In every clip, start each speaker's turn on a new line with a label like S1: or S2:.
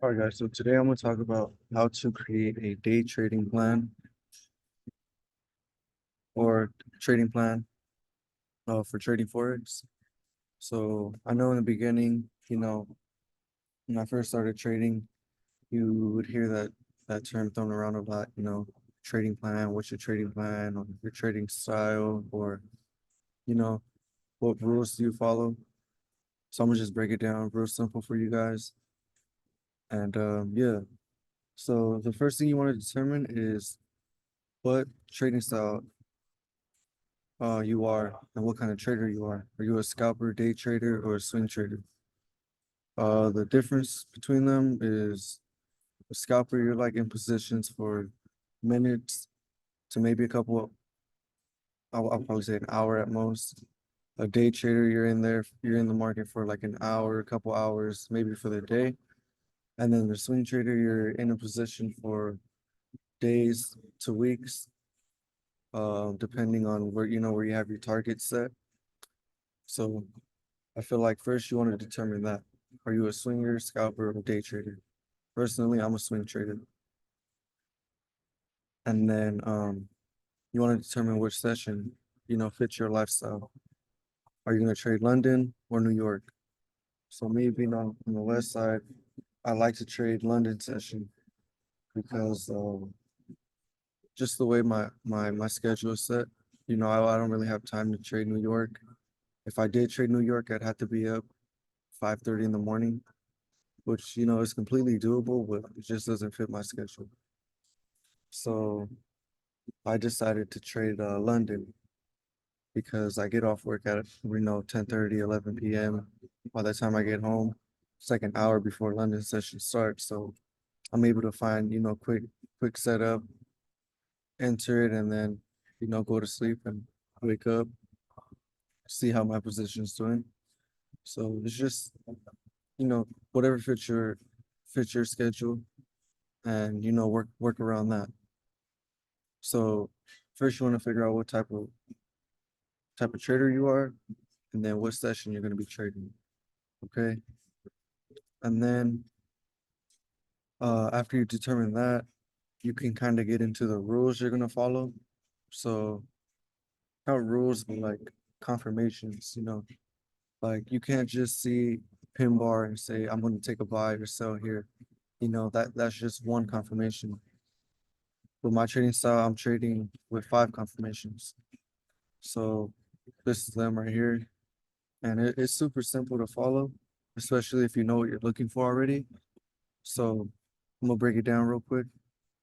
S1: All right, guys. So today I'm going to talk about how to create a day trading plan or trading plan for trading Forex. So I know in the beginning, when I first started trading, you would hear that term thrown around a lot, trading plan, what's your trading plan, or your trading style, or, you know, what rules do you follow? So I'm gonna just break it down real simple for you guys. And yeah, so the first thing you want to determine is what trading style you are and what kind of trader you are. Are you a scalper, day trader, or a swing trader? The difference between them is a scalper, you're like in positions for minutes to maybe a couple, I'll probably say an hour at most. A day trader, you're in the market for like an hour, a couple hours, maybe for the day. And then the swing trader, you're in a position for days to weeks, depending on where you have your target set. So I feel like first you want to determine that. Are you a swinger, scalper, or day trader? Personally, I'm a swing trader. And then you want to determine which session, fits your lifestyle. Are you going to trade London or New York? So me being on the west side, I like to trade London session because just the way my schedule is set, I don't really have time to trade New York. If I did trade New York, I'd have to be up 5:30 in the morning, which is completely doable, but it just doesn't fit my schedule. So I decided to trade London because I get off work at 10:30, 11 p.m. By the time I get home, it's like an hour before London session starts. So I'm able to find, quick setup, enter it, and then, go to sleep and wake up, see how my position's doing. So it's just, whatever fits your schedule and work around that. So first you want to figure out what type of trader you are, and then what session you're going to be trading. Okay. And then after you determine that, you can kind of get into the rules you're going to follow. So not rules, but like confirmations, like you can't just see pin bar and say, I'm going to take a buy or sell here. That's just one confirmation. With my trading style, I'm trading with 5 confirmations. So this is them right here. And it's super simple to follow, especially if you know what you're looking for already. So I'm gonna break it down real quick.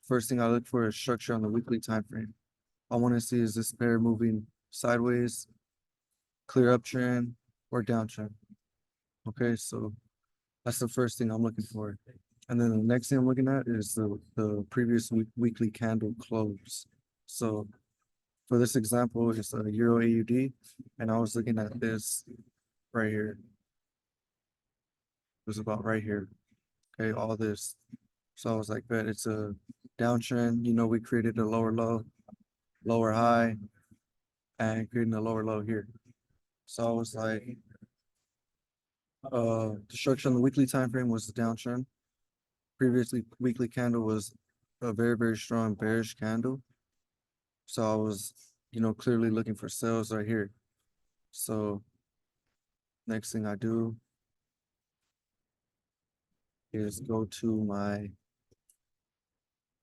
S1: First thing I look for is structure on the weekly time frame. I want to see, is this pair moving sideways, clear uptrend, or downtrend. Okay, so that's the first thing I'm looking for. And then the next thing I'm looking at is the previous weekly candle close. So for this example, it's a Euro AUD, and I was looking at this right here. It was about right here. Okay, all this. So I was like, bet it's a downtrend. We created a lower low, lower high, and creating a lower low here. So I was like, the structure on the weekly time frame was the downtrend. Previously, weekly candle was a very, very strong bearish candle. So I was, clearly looking for sales right here. So next thing I do is go to my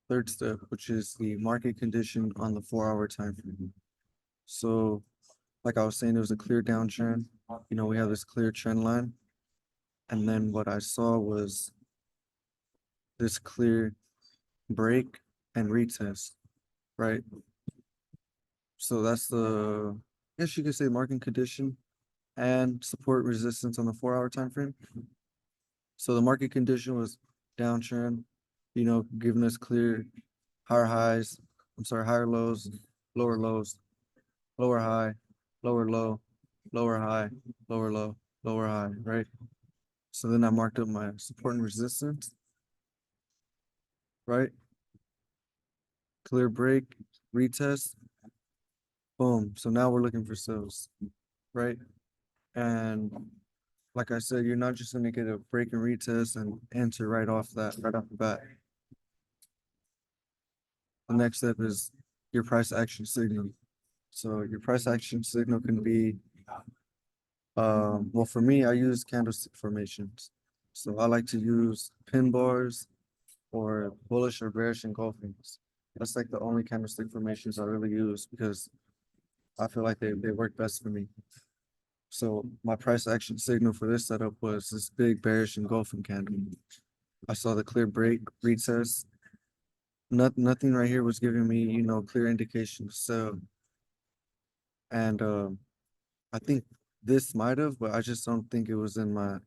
S1: third step, which is the market condition on the 4-hour time frame. So like I was saying, it was a clear downtrend. We have this clear trend line. And then what I saw was this clear break and retest, right? So that's I guess you could say market condition and support resistance on the 4-hour time frame. So the market condition was downtrend, giving us clear higher lows, lower lows, lower high, lower low, lower high, lower low, lower high, right? So then I marked up my support and resistance, right? Clear break, retest, boom. So now we're looking for sales, right? And like I said, you're not just gonna get a break and retest and answer right off the bat. The next step is your price action signal. So your price action signal can be, well, for me, I use candlestick formations. So I like to use pin bars or bullish or bearish engulfings. That's like the only candlestick formations I really use because I feel like they work best for me. So my price action signal for this setup was this big bearish engulfing candle. I saw the clear break retest. Nothing right here was giving me, clear indications. So, and I think this might have, but I just don't think it was in my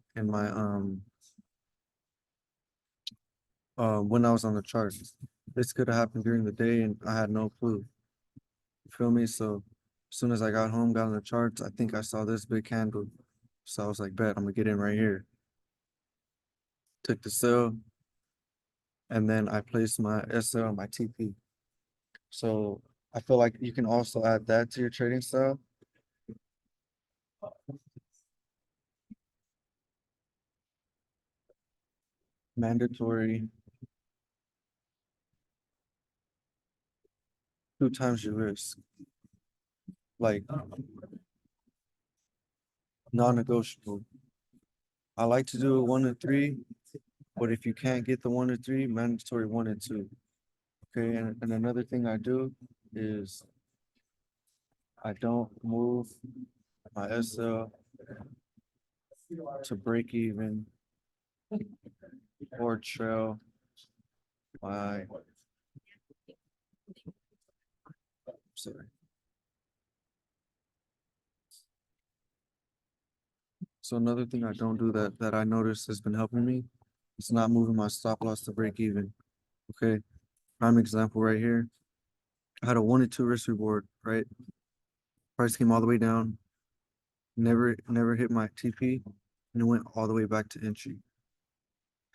S1: when I was on the charts. This could have happened during the day and I had no clue. You feel me? So as soon as I got home, got on the charts, I think I saw this big candle. So I was like, bet I'm gonna get in right here. Took the sell, and then I placed my SL and my TP. So I feel like you can also add that to your trading style. Mandatory 2 times your risk, like non-negotiable. I like to do it 1 to 3, but if you can't get the 1 to 3, mandatory 1 and 2. Okay, and another thing I do is I don't move my SL to break even or trail my, sorry. So another thing I don't do that I noticed has been helping me is not moving my stop loss to break even. Okay, prime example right here. I had a 1 to 2 risk reward, right? Price came all the way down, never hit my TP, and it went all the way back to entry.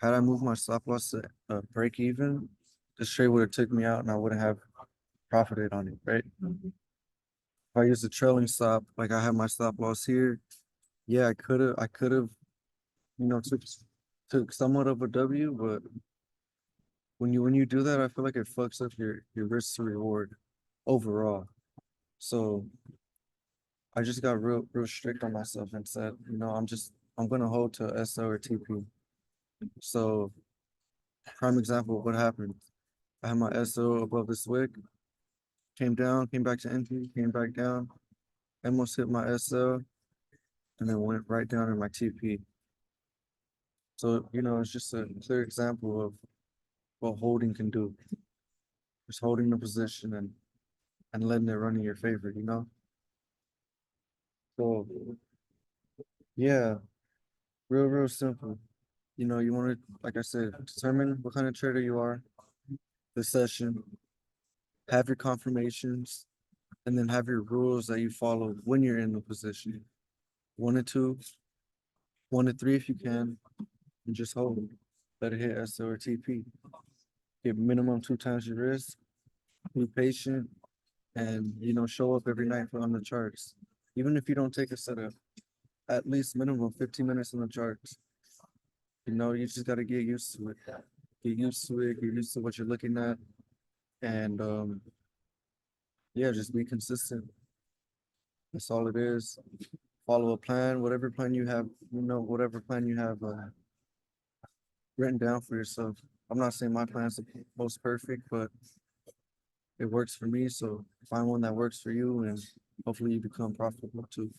S1: Had I moved my stop loss to break even, this trade would have took me out and I wouldn't have profited on it, right? If I used a trailing stop, like I have my stop loss here, yeah, I could have, took somewhat of a W, but when you do that, I feel like it fucks up your risk to reward overall. So I just got real strict on myself and said, I'm gonna hold to SL or TP. So prime example, what happened? I had my SO above this wick, came down, came back to entry, came back down, almost hit my SL, and then went right down in my TP. So, it's just a clear example of what holding can do. Just holding the position and letting it run in your favor. So yeah, real simple. You want to, like I said, determine what kind of trader you are, the session, have your confirmations, and then have your rules that you follow when you're in the position. 1 to 2, 1 to 3 if you can, and just hold it. Let it hit SL or TP. Get minimum 2 times your risk. Be patient, and show up every night on the charts. Even if you don't take a setup, at least minimum 15 minutes on the charts. You just got to get used to it. Get used to it. Get used to what you're looking at, and yeah, just be consistent. That's all it is. Follow a plan, whatever plan you have. Whatever plan you have written down for yourself. I'm not saying my plan's the most perfect, but it works for me. So find one that works for you, and hopefully you become profitable too.